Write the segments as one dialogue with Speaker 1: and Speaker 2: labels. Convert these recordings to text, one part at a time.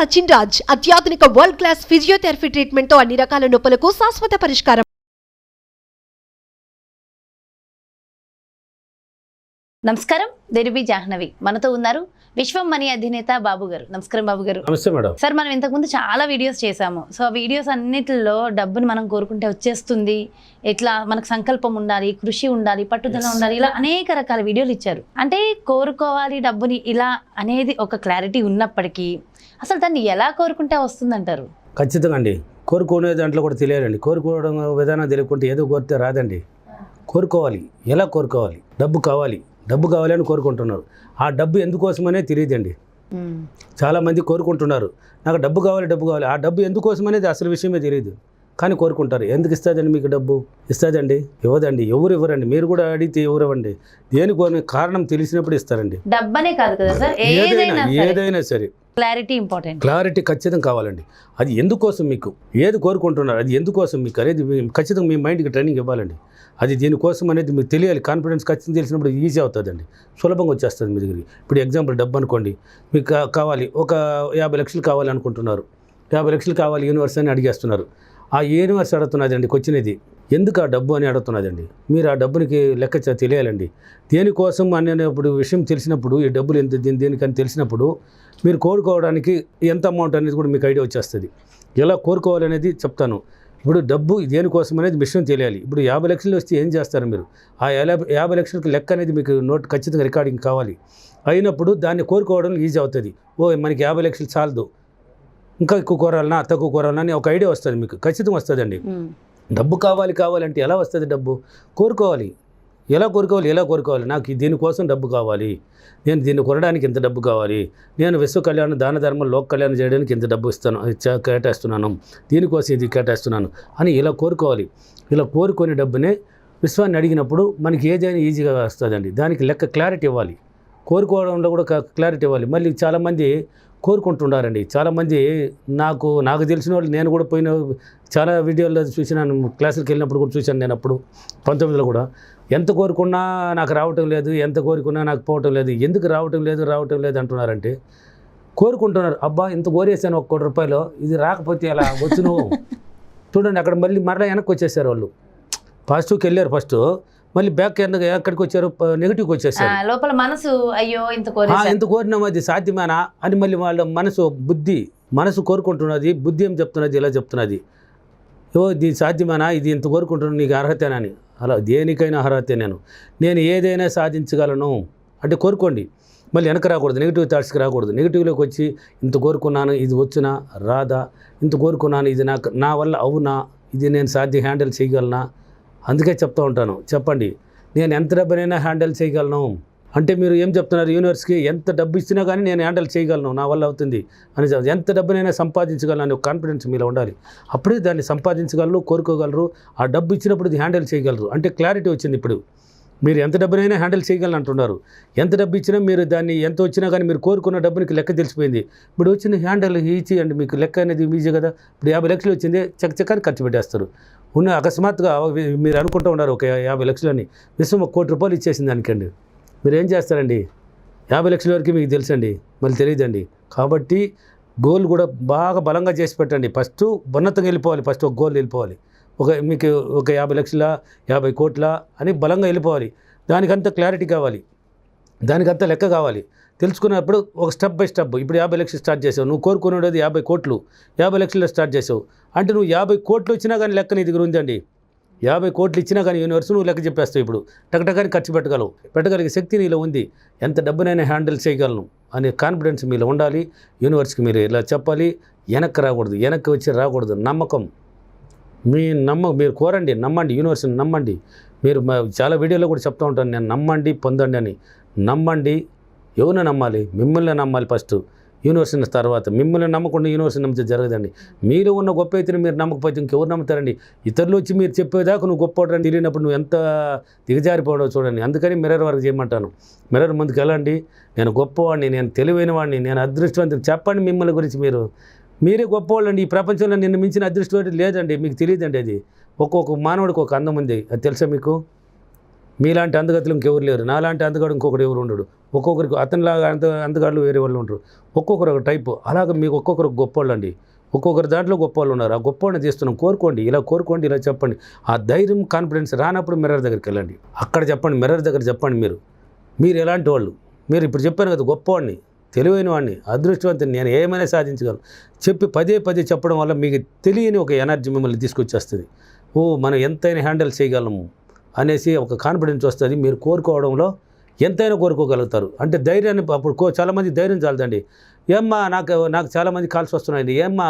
Speaker 1: సచిన్ రాజ్ అత్యాధునిక world class physiotherapy treatment తో అన్ని రకాల నొప్పులకు శాశ్వత పరిష్కారం.
Speaker 2: నమస్కారం, దేనిబి జాహ్నవి మనతో ఉన్నారు. విశ్వం మనీ అధినేత బాబు గారు. నమస్కారం బాబు గారు.
Speaker 3: నమస్తే మేడం.
Speaker 2: సార్, మనం ఇంతకుముందు చాలా వీడియోస్ చేశాము. సో ఆ వీడియోస్ అన్నిటిలో డబ్బుని మనం కోరుకుంటే వచ్చేస్తుంది, ఎట్లా మనకు సంకల్పం ఉండాలి, కృషి ఉండాలి, పట్టుదల ఉండాలి, ఇలా అనేక రకాల వీడియోలు ఇచ్చారు. అంటే కోరుకోవాలి డబ్బుని ఇలా అనేది ఒక క్లారిటీ ఉన్నప్పటికీ అసలు దాన్ని ఎలా కోరుకుంటే వస్తుందంటారు?
Speaker 3: ఖచ్చితంగా అండి. కోరుకునే దాంట్లో కూడా తెలియాలండి. కోరుకోవడం విధానం తెలియకుంటే ఏదో కోరితే రాదండి. కోరుకోవాలి. ఎలా కోరుకోవాలి? డబ్బు కావాలి, డబ్బు కావాలని కోరుకుంటున్నారు. ఆ డబ్బు ఎందుకోసమనే తెలియదండి. చాలామంది కోరుకుంటున్నారు, నాకు డబ్బు కావాలి, డబ్బు కావాలి. ఆ డబ్బు ఎందుకోసమనేది అసలు విషయమే తెలియదు, కానీ కోరుకుంటారు. ఎందుకు ఇస్తుందండి మీకు డబ్బు? ఇస్తుందండి? ఇవ్వదండి. ఎవరు ఇవ్వరండి. మీరు కూడా అడిగితే ఎవరు ఇవ్వండి. దేనికోని కారణం తెలిసినప్పుడు ఇస్తారండి.
Speaker 2: డబ్బనే కాదు కదా సార్,
Speaker 3: ఏదైనా సరే
Speaker 2: క్లారిటీ ఇంపార్టెంట్.
Speaker 3: క్లారిటీ ఖచ్చితంగా కావాలండి. అది ఎందుకోసం, మీకు ఏది కోరుకుంటున్నారు, అది ఎందుకోసం మీకు అనేది ఖచ్చితంగా మీ మైండ్కి ట్రైనింగ్ ఇవ్వాలండి. అది దీనికోసం అనేది మీకు తెలియాలి. కాన్ఫిడెన్స్ ఖచ్చితంగా తెలిసినప్పుడు ఈజీ అవుతుందండి, సులభంగా వచ్చేస్తుంది మీ దగ్గరికి. ఇప్పుడు ఎగ్జాంపుల్ డబ్బు అనుకోండి, మీకు కావాలి, ఒక 50 లక్షలు కావాలి అనుకుంటున్నారు. 50 లక్షలు కావాలి యూనివర్స్ అని అడిగేస్తున్నారు. ఆ యూనివర్స్ అడుగుతున్నదండి వచ్చినది ఎందుకు ఆ డబ్బు అని అడుగుతున్నదండి. మీరు ఆ డబ్బునికి లెక్క తెలియాలండి. దేనికోసం అనేప్పుడు విషయం తెలిసినప్పుడు, ఈ డబ్బులు ఎంత దేనికని తెలిసినప్పుడు మీరు కోరుకోవడానికి ఎంత అమౌంట్ అనేది కూడా మీకు ఐడియా వచ్చేస్తుంది. ఎలా కోరుకోవాలనేది చెప్తాను. ఇప్పుడు డబ్బు దేనికోసం అనేది విషయం తెలియాలి. ఇప్పుడు 50 లక్షలు వస్తే ఏం చేస్తారు మీరు? ఆ 50 లక్షలకు లెక్క అనేది మీకు నోట్ ఖచ్చితంగా రికార్డింగ్ కావాలి. అయినప్పుడు దాన్ని కోరుకోవడం ఈజీ అవుతుంది. మనకి 50 లక్షలు చాలదు, ఇంకా ఎక్కువ కోరాలన్నా తక్కువ కోరాలన్నా అని ఒక ఐడియా వస్తుంది మీకు. ఖచ్చితంగా వస్తుందండి. డబ్బు కావాలంటే ఎలా వస్తుంది? డబ్బు కోరుకోవాలి. ఎలా కోరుకోవాలి? నాకు దీనికోసం డబ్బు కావాలి, నేను దీన్ని కొనడానికి ఇంత డబ్బు కావాలి, నేను విశ్వ కళ్యాణం, దాన ధర్మం, లోక కళ్యాణం చేయడానికి ఇంత డబ్బు కేటాయిస్తున్నాను, దీనికోసం ఇది కేటాయిస్తున్నాను అని ఇలా కోరుకోవాలి. ఇలా కోరుకునే డబ్బునే విశ్వాన్ని అడిగినప్పుడు మనకి ఏదైనా ఈజీగా వస్తుందండి. దానికి లెక్క క్లారిటీ ఇవ్వాలి. కోరుకోవడంలో కూడా క్లారిటీ ఇవ్వాలి. మళ్ళీ చాలామంది కోరుకుంటున్నారండి. చాలామంది నాకు తెలిసిన వాళ్ళు, నేను కూడా పోయిన చాలా వీడియోల్లో చూసినాను, క్లాసులకు వెళ్ళినప్పుడు కూడా చూశాను. నేను అప్పుడు 19లో కూడా ఎంత కోరుకున్నా నాకు రావటం లేదు, ఎంత కోరుకున్నా నాకు పోవటం లేదు. ఎందుకు రావటం లేదు అంటున్నారంటే, కోరుకుంటున్నారు. అబ్బా ఇంత కోరేసాను 1 కోటి రూపాయలు, ఇది రాకపోతే అలా వచ్చును చూడండి. అక్కడ మళ్ళీ వెనక్కి వచ్చేసారు వాళ్ళు. పాజిటివ్కి వెళ్ళారు ఫస్ట్, మళ్ళీ బ్యాక్ ఎక్కడికి వచ్చారు? నెగిటివ్కి వచ్చేసారు.
Speaker 2: లోపల మనసు అయ్యో ఇంత
Speaker 3: కోరినాం, అది సాధ్యమేనా అని మళ్ళీ వాళ్ళ మనసు కోరుకుంటున్నది. బుద్ధి ఏం చెప్తున్నది? ఇలా చెప్తున్నది, ఇది సాధ్యమేనా, ఇది ఇంత కోరుకుంటున్నాను, నీకు అర్హతేనని. అలా దేనికైనా అర్హతే. నేను ఏదైనా సాధించగలను అంటే కోరుకోండి. మళ్ళీ వెనక రాకూడదు, నెగిటివ్ థాట్స్కి రాకూడదు. నెగిటివ్లోకి వచ్చి ఇంత కోరుకున్నాను, ఇది వచ్చినా రాదా, ఇంత కోరుకున్నాను, ఇది నా వల్ల అవునా, ఇది నేను హ్యాండిల్ చేయగలనా. అందుకే చెప్తూ ఉంటాను, చెప్పండి నేను ఎంత డబ్బునైనా హ్యాండిల్ చేయగలను అంటే మీరు ఏం చెప్తున్నారు? యూనివర్స్కి ఎంత డబ్బు ఇచ్చినా కానీ నేను హ్యాండిల్ చేయగలను, నా వల్ల అవుతుంది అని. ఎంత డబ్బునైనా సంపాదించగలను అనే కాన్ఫిడెన్స్ మీలో ఉండాలి. అప్పుడే దాన్ని సంపాదించగలరు, కోరుకోగలరు. ఆ డబ్బు ఇచ్చినప్పుడు ఇది హ్యాండిల్ చేయగలరు అంటే క్లారిటీ వచ్చింది. ఇప్పుడు మీరు ఎంత డబ్బునైనా హ్యాండిల్ చేయగలను అంటున్నారు. ఎంత డబ్బు ఇచ్చినా మీరు దాన్ని ఎంత వచ్చినా కానీ మీరు కోరుకున్న డబ్బునికి లెక్క తెలిసిపోయింది. ఇప్పుడు వచ్చిన హ్యాండిల్ ఈజీ అండి, మీకు లెక్క అనేది ఈజీ కదా. ఇప్పుడు 50 లక్షలు వచ్చింది, చక్కని ఖర్చు పెట్టేస్తారు. అకస్మాత్తుగా మీరు అనుకుంటూ ఉన్నారు ఒక 50 లక్షలని, విశ్వం 1 కోటి రూపాయలు ఇచ్చేసింది దానికండి. మీరు ఏం చేస్తారండి? 50 లక్షల వరకు మీకు తెలుసండి, మళ్ళీ తెలియదండి. కాబట్టి గోల్ కూడా బాగా బలంగా చేసి పెట్టండి. ఫస్ట్ ఉన్నతంగా వెళ్ళిపోవాలి. ఫస్ట్ ఒక గోల్ వెళ్ళిపోవాలి. మీకు ఒక 50 లక్షల 50 కోట్ల అని బలంగా వెళ్ళిపోవాలి. దానికంతా క్లారిటీ కావాలి, దానికంతా లెక్క కావాలి. తెలుసుకున్నప్పుడు ఒక స్టెప్ బై స్టెప్. ఇప్పుడు 50 లక్షలు స్టార్ట్ చేసావు, నువ్వు కోరుకునేది 50 కోట్లు, 50 లక్షలు స్టార్ట్ చేసావు అంటే నువ్వు 50 కోట్లు వచ్చినా కానీ లెక్క నీ దగ్గర ఉందండి. 50 కోట్లు ఇచ్చినా కానీ యూనివర్స్ నువ్వు లెక్క చెప్పేస్తావు. ఇప్పుడు టకటకాని ఖర్చు పెట్టగలిగే శక్తి నీలో ఉంది. ఎంత డబ్బునైనా హ్యాండిల్ చేయగలను అనే కాన్ఫిడెన్స్ మీలో ఉండాలి. యూనివర్స్కి మీరు ఇలా చెప్పాలి. వెనక్కి వచ్చి రాకూడదు. నమ్మకం, మీరు కోరండి, నమ్మండి, యూనివర్స్ని నమ్మండి. మీరు చాలా వీడియోలో కూడా చెప్తూ ఉంటాను నేను, నమ్మండి పొందండి అని. నమ్మండి. ఎవరిని నమ్మాలి? మిమ్మల్ని నమ్మాలి ఫస్ట్, యూనివర్స్ని తర్వాత. మిమ్మల్ని నమ్మకుండా యూనివర్స్ని నమ్మితే జరగదండి. మీరు ఉన్న గొప్ప అయితే మీరు నమ్మకపోతే ఇంకెవరు నమ్ముతారండి? ఇతరులు వచ్చి మీరు చెప్పేదాకా నువ్వు గొప్పవాడని తెలియనప్పుడు నువ్వు ఎంత దిగజారిపోవడో చూడండి. అందుకని మిర్రర్ వరకు చేయమంటాను. మిర్రర్ ముందుకు వెళ్ళండి. నేను గొప్పవాడిని, నేను తెలివైన వాడిని, నేను అదృష్టవంతుని చెప్పండి. మిమ్మల్ని గురించి మీరే గొప్పవాళ్ళండి. ఈ ప్రపంచంలో నిన్ను మించిన అదృష్టం లేదండి. మీకు తెలియదండి. అది ఒక్కొక్క మానవుడికి ఒక అందం ఉంది, అది తెలుసా మీకు? మీలాంటి అందగతులు ఇంకెవరు లేరు, నాలాంటి అందగాడు ఇంకొకరు ఎవరు ఉండడు, ఒక్కొక్కరికి అతనిలాగా అందగాళ్ళు వేరే వాళ్ళు ఉంటారు, ఒక్కొక్కరు ఒక టైపు. అలాగే మీకు ఒక్కొక్కరు గొప్పోళ్ళు అండి, ఒక్కొక్కరు దాంట్లో గొప్పవాళ్ళు ఉన్నారు. ఆ గొప్పవాళ్ళని తీస్తున్నాం. కోరుకోండి, ఇలా కోరుకోండి, ఇలా చెప్పండి. ఆ ధైర్యం కాన్ఫిడెన్స్ రానప్పుడు మిర్రర్ దగ్గరికి వెళ్ళండి, అక్కడ చెప్పండి, మిర్రర్ దగ్గర చెప్పండి మీరు ఎలాంటి వాళ్ళు. మీరు ఇప్పుడు చెప్పాను కదా, గొప్పవాడిని, తెలివైన వాడిని, అదృష్టవంతుని, నేను ఏమైనా సాధించగలను చెప్పి పదే చెప్పడం వల్ల మీకు తెలియని ఒక ఎనర్జీ మిమ్మల్ని తీసుకొచ్చేస్తుంది. మనం ఎంతైనా హ్యాండిల్ చేయగలము అనేసి ఒక కాన్ఫిడెన్స్ వస్తుంది. మీరు కోరుకోవడంలో ఎంతైనా కోరుకోగలుగుతారు. అంటే ధైర్యాన్ని అప్పుడు చాలామంది ధైర్యం చాలదండి. ఏమ్మా నాకు చాలామంది కాల్స్ వస్తున్నాయండి, ఏమ్మా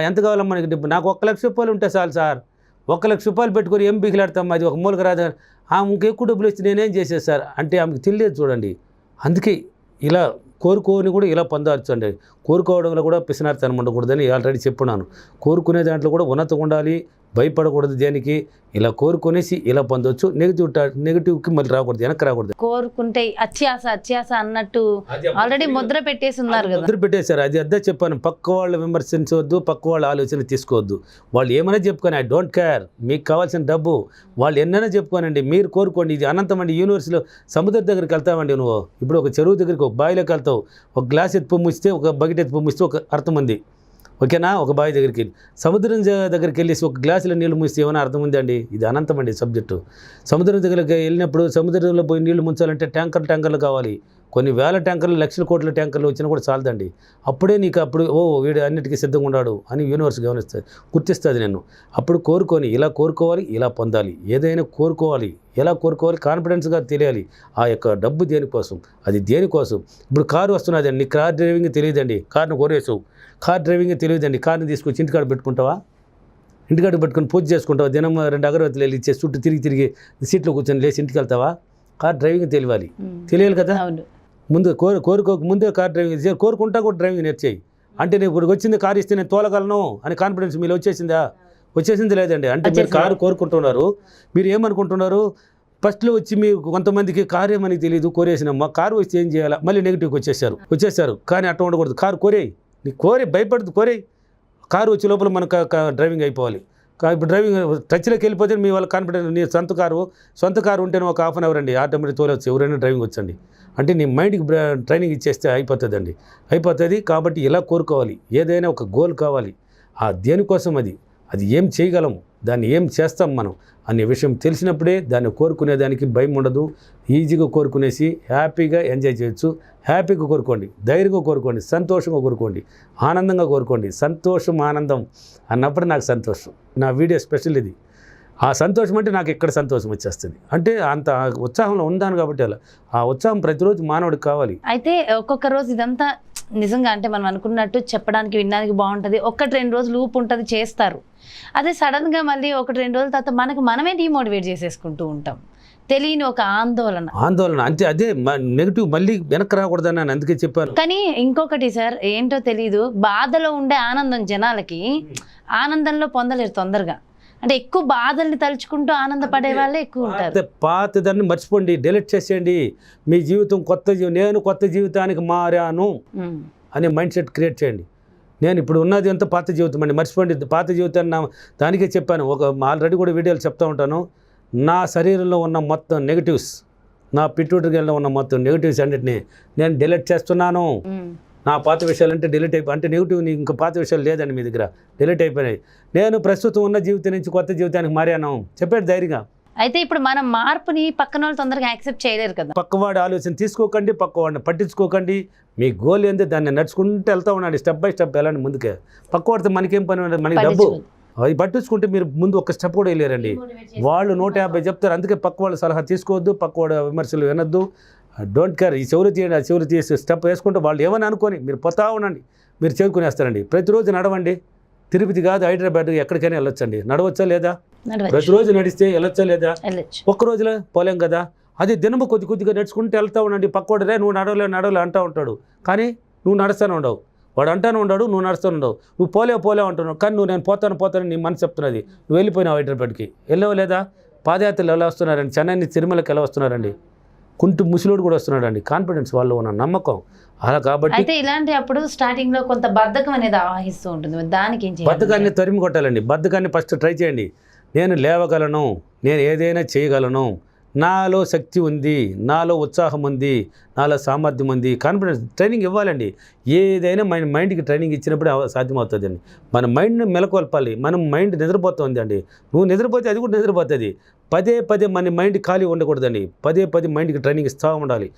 Speaker 3: ఎంత కావాలమ్మా మనకి డబ్బు, నాకు 1 లక్ష రూపాయలు ఉంటే చాలు సార్, 1 లక్ష రూపాయలు పెట్టుకొని ఏం బిగిలాడతాం, అది ఒక మూలక రాదు, ఆమెకి ఎక్కువ డబ్బులు ఇస్తే నేనేం చేసేది సార్ అంటే ఆమెకు తెలియదు. చూడండి, అందుకే ఇలా కోరుకోని కూడా ఇలా పొందవచ్చు అండి. కోరుకోవడంలో కూడా పిసినారితనం ఉండకూడదని ఆల్రెడీ చెప్పున్నాను. కోరుకునే దాంట్లో కూడా ఉన్నతంగా ఉండాలి, భయపడకూడదు దేనికి. ఇలా కోరుకునేసి ఇలా పొందవచ్చు. నెగిటివ్కి మళ్ళీ రాకూడదు, వెనక్కి రాకూడదు.
Speaker 2: కోరుకుంటే అత్యాస అన్నట్టు ఆల్రెడీ ముద్ర పెట్టేసి ఉన్నారు కదా,
Speaker 3: ముద్ర పెట్టేశారు. అది అదే చెప్పాను, పక్క వాళ్ళు విమర్శించవద్దు, పక్క వాళ్ళ ఆలోచన తీసుకోవద్దు. వాళ్ళు ఏమైనా చెప్పుకొని ఐ డోంట్ కేర్, మీకు కావాల్సిన డబ్బు వాళ్ళు ఎన్నైనా చెప్పుకోనండి, మీరు కోరుకోండి. ఇది అనంతమండి. యూనివర్సిటీలో సముద్రం దగ్గరికి వెళ్తామండి, నువ్వు ఇప్పుడు ఒక చెరువు దగ్గరికి ఒక బావిలోకి వెళ్తావు, ఒక గ్లాస్ ఎత్తి పొమ్మిస్తే ఒక బకెట్ ఎత్తి పొమ్మిస్తే ఒక అర్థం ఉంది, ఓకేనా? ఒక బావి దగ్గరికి సముద్రం దగ్గరికి వెళ్ళేసి ఒక గ్లాసులో నీళ్ళు మూస్తే ఏమైనా అర్థం ఉందండి? ఇది అనంతమండి సబ్జెక్టు. సముద్రం దగ్గరికి వెళ్ళినప్పుడు సముద్రంలో పోయి నీళ్లు ముంచాలంటే ట్యాంకర్లు కావాలి. కొన్ని వేల ట్యాంకర్లు, లక్షల కోట్ల ట్యాంకర్లు వచ్చినా కూడా చాలదండి. అప్పుడే నీకు వీడు అన్నిటికీ సిద్ధంగా ఉన్నాడు అని యూనివర్స్ గుర్తిస్తుంది నేను. అప్పుడు కోరుకొని ఇలా కోరుకోవాలి, ఇలా పొందాలి. ఏదైనా కోరుకోవాలి, ఎలా కోరుకోవాలి, కాన్ఫిడెన్స్గా తెలియాలి. ఆ యొక్క డబ్బు దేనికోసం, అది దేనికోసం. ఇప్పుడు కారు వస్తున్నదండి, నీ కార్ డ్రైవింగ్ తెలియదండి, కార్ను కోరేసావు. కార్ డ్రైవింగ్ తెలియదండి, కార్ని తీసుకొచ్చి ఇంటికాడ పెట్టుకుంటావా? ఇంటికాడ పెట్టుకుని పూజ చేసుకుంటావా? దినం 2 అగరబత్తులు వెళ్ళి ఇచ్చే చుట్టూ తిరిగి సీట్లో కూర్చొని లేచి ఇంటికి వెళ్తావా? కార్ డ్రైవింగ్ తెలియాలి కదా. ముందు కోరుకోక ముందే కార్ డ్రైవింగ్ కోరుకుంటా కూడా డ్రైవింగ్ నేర్చేయి. అంటే నేను ఇప్పుడు వచ్చింది కారు ఇస్తే నేను తోలగలను అని కాన్ఫిడెన్స్ మీలో వచ్చేసింది లేదండి. అంటే మీరు కారు కోరుకుంటున్నారు, మీరు ఏమనుకుంటున్నారు? ఫస్ట్లో వచ్చి మీకు కొంతమందికి కారు ఏమని తెలియదు, కోరేసినమ్మా కారు వచ్చి ఏం చేయాలా, మళ్ళీ నెగిటివ్కి వచ్చేసారు. కానీ అట్లా ఉండకూడదు. కారు నీ భయపడదు, కారు వచ్చే లోపల మనకు డ్రైవింగ్ అయిపోవాలి. ఇప్పుడు డ్రైవింగ్ టచ్లోకి వెళ్ళిపోతే మీ వాళ్ళ కాన్ఫిడెన్స్, నీ సొంత కారు ఉంటేనే ఒక హాఫ్ అన్ అవర్ అండి ఆటోమేటిక్ తోలవచ్చు, ఎవరైనా డ్రైవింగ్ వచ్చండి. అంటే నీ మైండ్కి ట్రైనింగ్ ఇచ్చేస్తే అయిపోతుంది. కాబట్టి ఇలా కోరుకోవాలి. ఏదైనా ఒక గోల్ కావాలి, ఆ దేనికోసం అది ఏం చేయగలము, దాన్ని ఏం చేస్తాం మనం అనే విషయం తెలిసినప్పుడే దాన్ని కోరుకునేదానికి భయం ఉండదు. ఈజీగా కోరుకునేసి హ్యాపీగా ఎంజాయ్ చేయొచ్చు. హ్యాపీగా కోరుకోండి, ధైర్యంగా కోరుకోండి, సంతోషంగా కోరుకోండి, ఆనందంగా కోరుకోండి. సంతోషం ఆనందం అన్నప్పుడు నాకు సంతోషం. నా వీడియో స్పెషల్ ఇది. ఆ సంతోషం అంటే నాకు ఇక్కడ సంతోషం వచ్చేస్తుంది. అంటే అంత ఉత్సాహంలో ఉన్నాను కాబట్టి అలా. ఆ ఉత్సాహం ప్రతిరోజు మానవుడికి కావాలి.
Speaker 2: అయితే ఒక్కొక్క రోజు ఇదంతా నిజంగా అంటే మనం అనుకున్నట్టు చెప్పడానికి వినడానికి బాగుంటుంది, 1-2 రోజులు ఊపు ఉంటుంది, చేస్తారు. అదే సడన్గా మళ్ళీ 1-2 రోజుల తర్వాత మనమే డిమోటివేట్ చేసేసుకుంటూ ఉంటాం. తెలియని ఒక ఆందోళన అంటే అదే నెగిటివ్ మళ్ళీ వెనక్కి రాకూడదని నేను అందుకే చెప్పాను. కానీ ఇంకొకటి సార్ ఏంటో తెలీదు, బాధలో ఉండే ఆనందం జనాలకి ఆనందంలో పొందలేరు తొందరగా. అంటే ఎక్కువ బాధల్ని తలుచుకుంటూ ఆనందపడే వాళ్ళే ఎక్కువ ఉంటారు.
Speaker 3: పాతదాన్ని మర్చిపోండి, డిలీట్ చేసేయండి. మీ జీవితం నేను కొత్త జీవితానికి మారాను అనే మైండ్ సెట్ క్రియేట్ చేయండి. నేను ఇప్పుడు ఉన్నది అంతా పాత జీవితం అండి, మర్చిపోండి. పాత జీవితాన్ని దానికే చెప్పాను, ఆల్రెడీ కూడా వీడియోలు చెప్తూ ఉంటాను. నా శరీరంలో ఉన్న మొత్తం నెగిటివ్స్, నా పిట్యూటరీలో ఉన్న మొత్తం నెగిటివ్స్ అన్నిటిని నేను డిలీట్ చేస్తున్నాను. నా పాత విషయాలు అంటే డిలీట్ అయిపోయి, అంటే నెగిటివ్ ఇంకా పాత విషయాలు లేదండి మీ దగ్గర, డిలీట్ అయిపోయినాయి. నేను ప్రస్తుతం ఉన్న జీవితం నుంచి కొత్త జీవితానికి మారాను చెప్పాడు ధైర్యంగా.
Speaker 2: అయితే ఇప్పుడు మనం మార్పుని పక్కన వాళ్ళు తొందరగా యాక్సెప్ట్ చేయలేరు కదా.
Speaker 3: పక్కవాడి ఆలోచన తీసుకోకండి, పక్కవాడిని పట్టించుకోకండి. మీ గోల్ ఏంది దాన్ని నడుచుకుంటూ వెళ్తూ ఉండండి, స్టెప్ బై స్టెప్ వెళ్ళండి ముందుకే. పక్కవాడితో మనకేం పని ఉండదు, మనకి డబ్బు అది పట్టించుకుంటే మీరు ముందు ఒక స్టెప్ కూడా వెళ్ళారండి. వాళ్ళు 150 చెప్తారు, అందుకే పక్క వాళ్ళ సలహా తీసుకోవద్దు, పక్కవాడు విమర్శలు వినొద్దు. డోంట్ కేర్, ఈ చెవులు తీయండి, ఆ చెవులు తీసి స్టెప్ వేసుకుంటే వాళ్ళు ఏమని అనుకొని మీరు పోతా ఉండండి, మీరు చేరుకునేస్తారండి. ప్రతిరోజు నడవండి. తిరుపతి కాదు హైదరాబాద్ ఎక్కడికైనా వెళ్ళొచ్చండి. నడవచ్చా లేదా? ప్రతిరోజు నడిస్తే వెళ్ళొచ్చా లేదా? ఒక్క రోజులో పోలేం కదా. అది దినము కొద్దిగా నడుచుకుంటూ వెళ్తూ ఉండండి. పక్కవాడరే నువ్వు నడవలే అంటూ ఉంటాడు, కానీ నువ్వు నడుస్తూనే ఉండవు. వాడు అంటాను ఉన్నాడు, నువ్వు నడుస్తూనే ఉండవు. నువ్వు పోలేవు అంటున్నావు, కానీ నేను పోతాను నీ మనసు చెప్తున్నది. నువ్వు వెళ్ళిపోయినావు హైదరాబాద్కి, వెళ్ళావు లేదా? పాదయాత్రలు ఎలా వస్తున్నారండి, చెన్నై నుంచి తిరుమలకి ఎలా వస్తున్నారండి, కుంటు ముసలోడు కూడా వస్తున్నాడండి. కాన్ఫిడెన్స్ వాళ్ళు ఉన్న నమ్మకం అలా. కాబట్టి
Speaker 2: అయితే ఇలాంటి అప్పుడు స్టార్టింగ్ లో కొంత బద్ధకం అనేది ఆవహిస్తూ ఉంటుంది, దానికి ఏం చేయాలి?
Speaker 3: బద్ధకాన్ని తరిమి కొట్టాలండి. బద్ధకాన్ని ఫస్ట్ ట్రై చేయండి. నేను లేవగలను, నేను ఏదైనా చేయగలను, నాలో శక్తి ఉంది, నాలో ఉత్సాహం ఉంది, నాలో సామర్థ్యం ఉంది, కాన్ఫిడెన్స్. ట్రైనింగ్ ఇవ్వాలండి. ఏదైనా మన మైండ్కి ట్రైనింగ్ ఇచ్చినప్పుడే సాధ్యమవుతుందండి. మన మైండ్ని మెలకొల్పాలి. మనం మైండ్ నిద్రపోతుంది అండి. నువ్వు నిద్రపోతే అది కూడా నిద్రపోతుంది. పదే పదే మన మైండ్ ఖాళీ ఉండకూడదండి. పదే పదే మైండ్కి ట్రైనింగ్ ఇస్తూ ఉండాలి.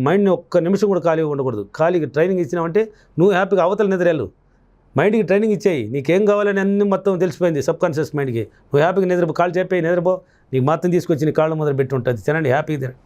Speaker 3: మైండ్ని ఒక్క నిమిషం కూడా ఖాళీ ఉండకూడదు. ఖాళీకి ట్రైనింగ్ ఇచ్చినామంటే నువ్వు హ్యాపీగా అవతల నిద్రేళ్ళు. మైండ్కి ట్రైనింగ్ ఇచ్చేయి. నీకేం కావాలని అన్ని మొత్తం తెలిసిపోయింది సబ్ కాన్షియస్ మైండ్కి. నువ్వు హ్యాపీగా నిద్రపో, కాళ్ళు చెప్పి నిద్రపో, నీకు మొత్తం తీసుకొచ్చి నీ కాళ్ళు మొదలు పెట్టి ఉంటుంది. తినండి, హ్యాపీగా తినండి.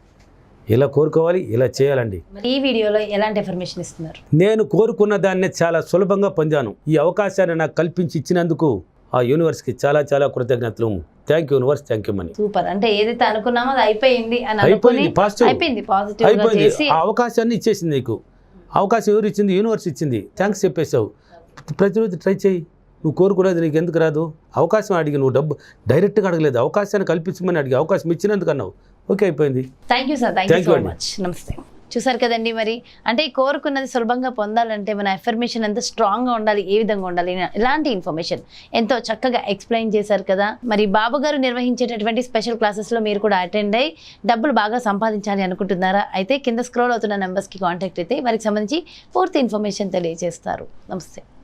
Speaker 3: ఇలా కోరుకోవాలి, ఇలా చేయాలండి.
Speaker 2: మరి ఈ వీడియోలో ఎలాంటి ఇన్ఫర్మేషన్ ఇస్తున్నారు?
Speaker 3: నేను కోరుకున్న దాన్నే చాలా సులభంగా పొందాను. ఈ అవకాశాన్ని నాకు కల్పించి ఇచ్చినందుకు ఆ యూనివర్స్కి చాలా చాలా కృతజ్ఞతలు. Thank you universe, thank you money.
Speaker 2: Super. అంటే ఏదైతే అనుకున్నామో అది అయిపోయింది అని
Speaker 3: అయిపోయింది, పాజిటివ్
Speaker 2: పాజిటివ్
Speaker 3: అయిపోయింది. ఆ అవకాశాన్ని ఇచ్చేసింది నీకు. అవకాశం ఎవరు ఇచ్చింది? యూనివర్స్ ఇచ్చింది. థ్యాంక్స్ చెప్పేసావు. ప్రతిరోజు ట్రై చేయి. నువ్వు కోరుకునేది నీకు ఎందుకు రాదు? అవకాశం అడిగి, నువ్వు డబ్బు డైరెక్ట్గా అడగలేదు, అవకాశాన్ని కల్పించమని అడిగి అవకాశం ఇచ్చినందుకు అన్నావు. ఓకే, అయిపోయింది.
Speaker 2: Thank you sir, thank you so much. నమస్తే. చూసారు కదండి, మరి అంటే కోరుకున్నది సులభంగా పొందాలంటే మన ఎఫర్మేషన్ ఎంత స్ట్రాంగ్గా ఉండాలి, ఏ విధంగా ఉండాలి, ఇలాంటి ఇన్ఫర్మేషన్ ఎంతో చక్కగా ఎక్స్ప్లెయిన్ చేశారు కదా. మరి బాబు గారు నిర్వహించేటటువంటి స్పెషల్ క్లాసెస్లో మీరు కూడా అటెండ్ అయ్యి డబ్బులు బాగా సంపాదించాలి అనుకుంటున్నారా? అయితే కింద స్క్రోల్ అవుతున్న నెంబర్స్కి కాంటాక్ట్ అయితే వారికి సంబంధించి పూర్తి ఇన్ఫర్మేషన్ తెలియజేస్తారు. నమస్తే.